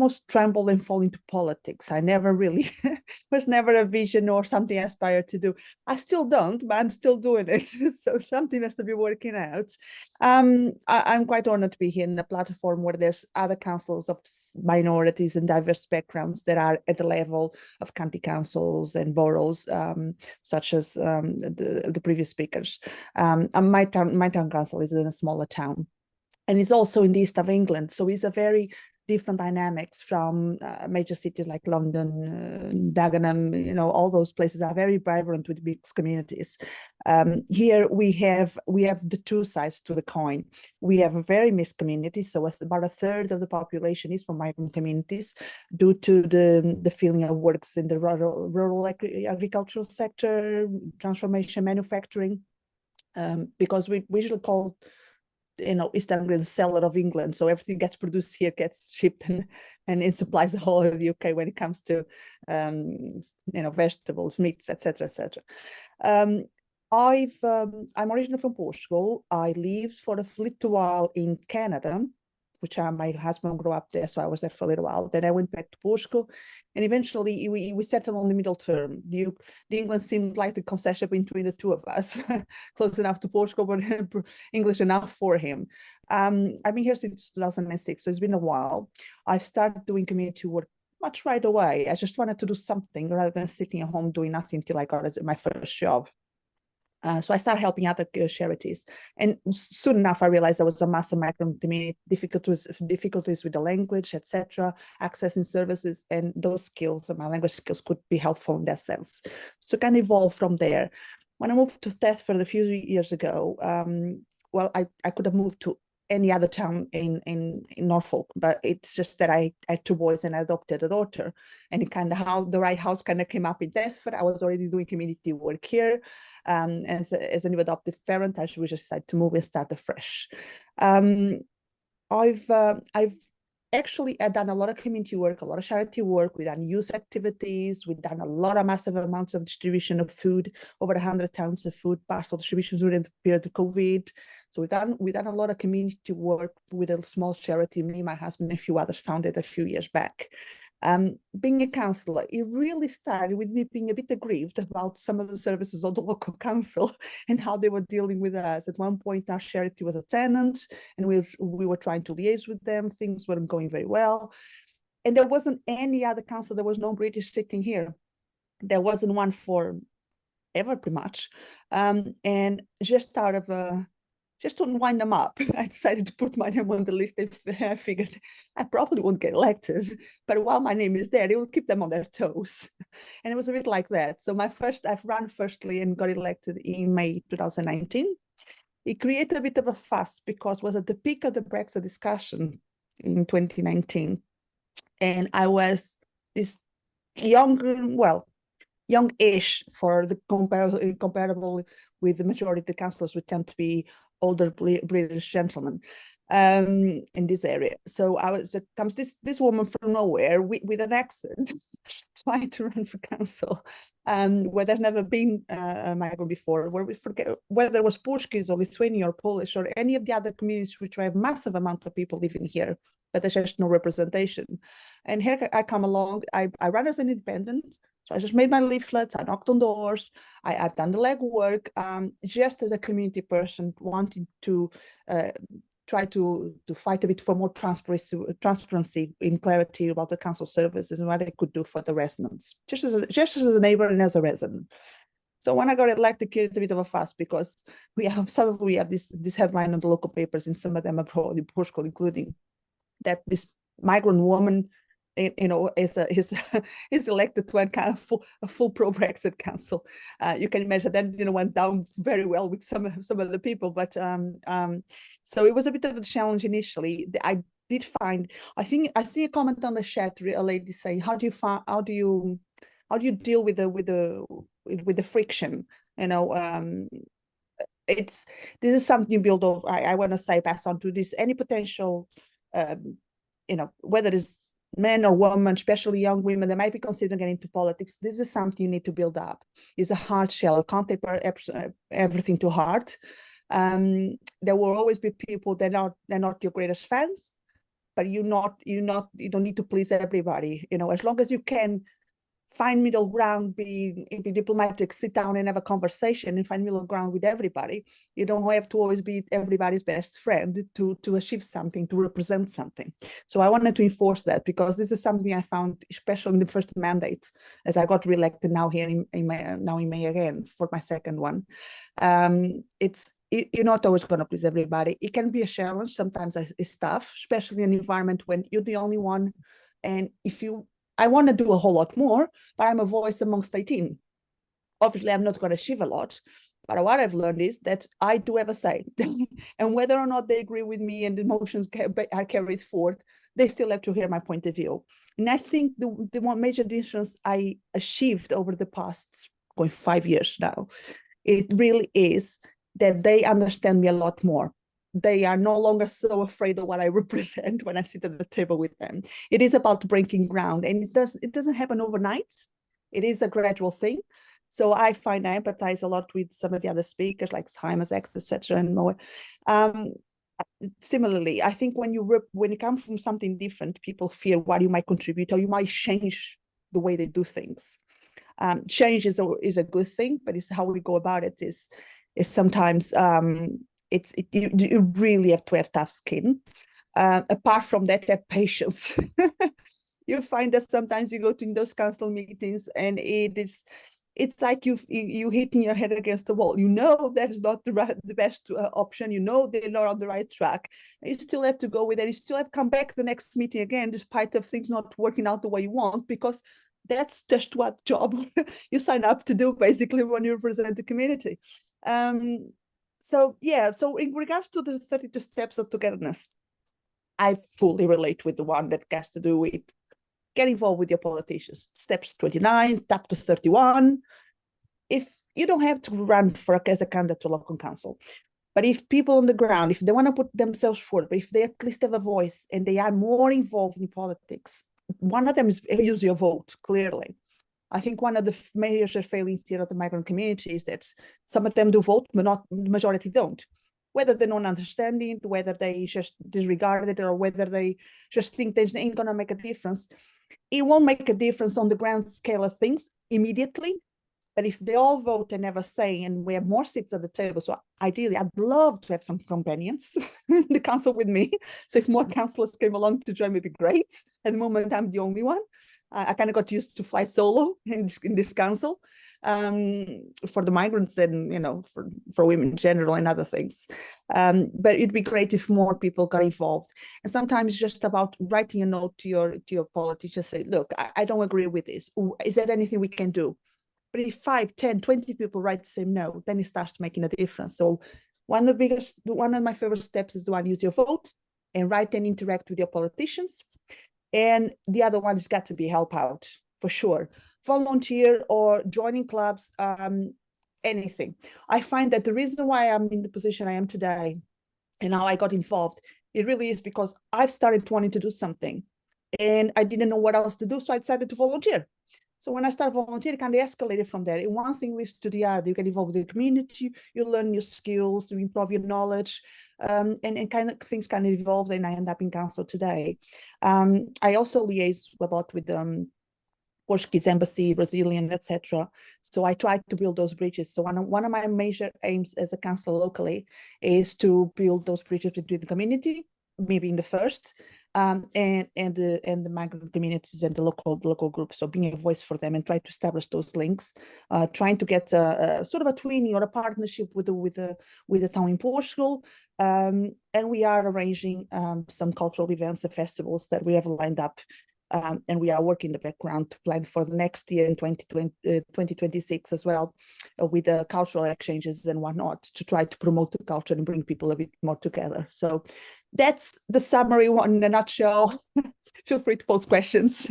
almost tremble and fall into politics. I never really, was never a vision or something I aspired to do. I still don't, but I'm still doing it. So something has to be working out. I'm quite honored to be here in a platform where there's other councils of minorities and diverse backgrounds that are at the level of county councils and boroughs, such as the previous speakers. My town council is in a smaller town, and it's also in the east of England. So it's a very different dynamics from major cities like London, Dagenham, all those places are very vibrant with mixed communities. Here we have the two sides to the coin. We have a very mixed community, so about a third of the population is from migrant communities due to the filling of works in the rural agricultural sector, transformation, manufacturing, because we usually call East Anglia the cellar of England, so everything gets produced here gets shipped and it supplies the whole of the UK when it comes to vegetables, meats, etc., etc. I'm originally from Portugal. I lived for a little while in Canada, which my husband grew up there, so I was there for a little while. Then I went back to Portugal, and eventually we settled on the middle term. The England seemed like the concession between the two of us, close enough to Portugal, but English enough for him. I've been here since 2006, so it's been a while. I've started doing community work much right away. I just wanted to do something rather than sitting at home doing nothing till I got my first job. So I started helping other charities, and soon enough I realized there was a massive migrant community, difficulties with the language, etc., accessing services, and those skills, my language skills, could be helpful in that sense. So kind of evolved from there. When I moved to Thetford a few years ago, I could have moved to any other town in Norfolk, but it's just that I had two boys and I adopted a daughter, and it kind of how the right house kind of came up in Thetford. I was already doing community work here, and as a new adoptive parent, I just decided to move and start afresh. I've actually done a lot of community work, a lot of charity work. We've done youth activities. We've done a lot of massive amounts of distribution of food, over 100 tons of food parcel distributions during the period of COVID. So we've done a lot of community work with a small charity. Me, my husband, and a few others founded a few years back. Being a councillor, it really started with me being a bit aggrieved about some of the services of the local council and how they were dealing with us. At one point, our charity was a tenant, and we were trying to liaise with them. Things weren't going very well. And there wasn't any other council. There was no British sitting here. There wasn't one for ever, pretty much. And just out of just to wind them up, I decided to put my name on the list. I figured I probably won't get elected, but while my name is there, it will keep them on their toes. And it was a bit like that. So I've run firstly and got elected in May 2019. It created a bit of a fuss because it was at the peak of the Brexit discussion in 2019. And I was this young-ish for the comparable with the majority of the councillors, would tend to be older British gentlemen in this area. So comes this woman from nowhere with an accent trying to run for council, where there's never been a migrant before, where we forget whether it was Portuguese or Lithuanian or Polish or any of the other communities which have massive amount of people living here, but there's just no representation. And here I come along, I run as an independent. So I just made my leaflets, I knocked on doors, I've done the legwork, just as a community person wanting to try to fight a bit for more transparency in clarity about the council services and what they could do for the residents, just as a neighbor and as a resident. So when I got elected, it created a bit of a fuss because suddenly we have this headline on the local papers, and some of them abroad in Portugal, including that this migrant woman is elected to a full pro-Brexit council. You can imagine that went down very well with some of the people, but so it was a bit of a challenge initially. I did find, I see a comment on the chat, a lady saying, how do you deal with the friction? This is something you build over. I want to say, pass on to this, any potential whether it's men or women, especially young women that might be considering getting into politics, this is something you need to build up. It's a hard shell. You can't take everything to heart. There will always be people that are not your greatest fans, but you don't need to please everybody. As long as you can find middle ground, be diplomatic, sit down and have a conversation and find middle ground with everybody. You don't have to always be everybody's best friend to achieve something, to represent something. So I wanted to enforce that, because this is something I found, especially in the first mandate, as I got re-elected now here in May again for my second one. You're not always going to please everybody. It can be a challenge. Sometimes it's tough, especially in an environment when you're the only one. And I want to do a whole lot more, but I'm a voice amongst 18. Obviously, I'm not going to achieve a lot, but what I've learned is that I do have a say. And whether or not they agree with me and the motions are carried forward, they still have to hear my point of view. And I think the one major difference I achieved over the past 5 years now, it really is that they understand me a lot more. They are no longer so afraid of what I represent when I sit at the table with them. It is about breaking ground, and it doesn't happen overnight. It is a gradual thing. So I find I empathize a lot with some of the other speakers like Simon, etc., and more. Similarly, I think when you come from something different, people fear what you might contribute, or you might change the way they do things. Change is a good thing, but it's how we go about it is sometimes you really have to have tough skin. Apart from that, have patience. You find that sometimes you go to those council meetings and it's like you hitting your head against the wall. That is not the best option. They're not on the right track. You still have to go with it. You still have to come back the next meeting again, despite of things not working out the way you want, because that's just what job you sign up to do, basically, when you represent the community. So in regards to the 32 steps of togetherness, I fully relate with the one that has to do with get involved with your politicians. Steps 29, up to 31. If you don't have to run as a candidate to local council, but if people on the ground, if they want to put themselves forward, but if they at least have a voice and they are more involved in politics, one of them is use your vote, clearly. I think one of the major failings here of the migrant community is that some of them do vote, but not the majority don't. Whether they don't understand it, whether they just disregard it, or whether they just think they ain't going to make a difference. It won't make a difference on the grand scale of things immediately, but if they all vote and have a say, and we have more seats at the table, so ideally, I'd love to have some companions in the council with me. So if more councillors came along to join me, it'd be great. At the moment, I'm the only one. I kind of got used to fly solo in this council for the migrants and, for women in general and other things. But it'd be great if more people got involved. And sometimes it's just about writing a note to your politician, say, look, I don't agree with this. Is there anything we can do? But if 5, 10, 20 people write the same note, then it starts making a difference. So one of my favorite steps is the one, use your vote and write and interact with your politicians. And the other one has got to be help out, for sure. Volunteer or joining clubs, anything. I find that the reason why I'm in the position I am today and how I got involved, it really is because I've started wanting to do something and I didn't know what else to do, so I decided to volunteer. So when I started volunteering, it kind of escalated from there. And one thing leads to the other. You get involved with the community, you learn new skills, you improve your knowledge, and kind of things kind of evolved, and I end up in council today. I also liaise a lot with Portuguese embassy, Brazilian, etc. So I try to build those bridges. So one of my major aims as a councillor locally is to build those bridges between the community, maybe in the first, and the migrant communities and the local groups. So being a voice for them and try to establish those links, trying to get a sort of a twinning or a partnership with the town in Portugal. And we are arranging some cultural events and festivals that we have lined up. And we are working in the background to plan for the next year in 2026 as well, with the cultural exchanges and whatnot, to try to promote the culture and bring people a bit more together. So that's the summary one in a nutshell. Feel free to pose questions.